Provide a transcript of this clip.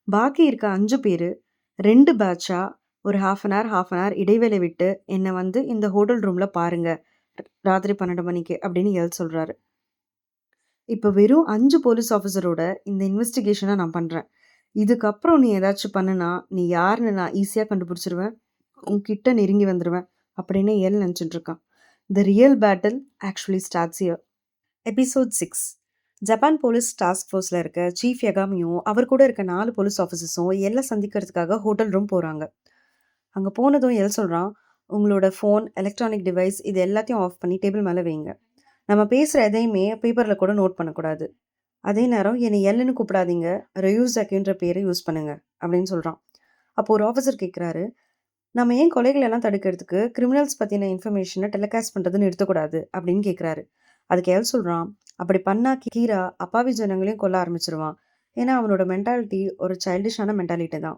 பாக்கி இருக்க 5 பேரு 2 பேட்சா ஒரு 1/2 அன் ஹவர் இடைவேளை விட்டு என்ன வந்து இந்த ஹோட்டல் ரூம்ல பாருங்க. ராத்திரி 12 மணிக்கு அப்படின்னு சொல்றாரு. இப்ப வெறும் 5 போலீஸ் ஆஃபீசரோட இந்த இன்வெஸ்டிகேஷன நான் பண்றேன். இதுக்கப்புறம் நீ ஏதாச்சும் பண்ணுனா, நீ யாருன்னு நான் ஈஸியா கண்டுபிடிச்சுருவேன். உன்கிட்ட நெருங்கி வந்துருவேன் அப்படின்னு நினைச்சுட்டு இருக்கான். The real battle actually starts here. Episode 6. Japan police task ஃபோர்ஸ்ல இருக்க சீஃப் யகாமியும் அவர் கூட இருக்க 4 போலீஸ் ஆஃபீஸர்ஸும் எல்லை சந்திக்கிறதுக்காக ஹோட்டல் ரூம் போறாங்க. அங்க போனதும் சொல்றான், உங்களோட ஃபோன், எலக்ட்ரானிக் டிவைஸ் இது எல்லாத்தையும் ஆஃப் பண்ணி டேபிள் மேல வைங்க. நம்ம பேசுற எதையுமே பேப்பர்ல கூட நோட் பண்ணக்கூடாது. அதே நேரம் என்னை எல்லுன்னு கூப்பிடாதீங்க, ரயூசக்கின்ற பேரை யூஸ் பண்ணுங்க அப்படின்னு சொல்றான். அப்போ ஒரு ஆஃபீஸர் கேட்குறாரு, நம்ம ஏன் கொலைகள் எல்லாம் தடுக்கிறதுக்கு கிரிமினல்ஸ் பத்தின இன்ஃபர்மேஷனை டெலிகாஸ்ட் பண்றதுன்னு நிறுத்தக்கூடாது அப்படின்னு கேட்குறாரு. அதுக்கு சொல்றான், அப்படி பண்ணா கீரா அப்பாவி ஜனங்களையும் கொல்ல ஆரம்பிச்சிருவான். ஏன்னா அவனோட மென்டாலிட்டி ஒரு சைல்டிஷான மென்டாலிட்டி தான்.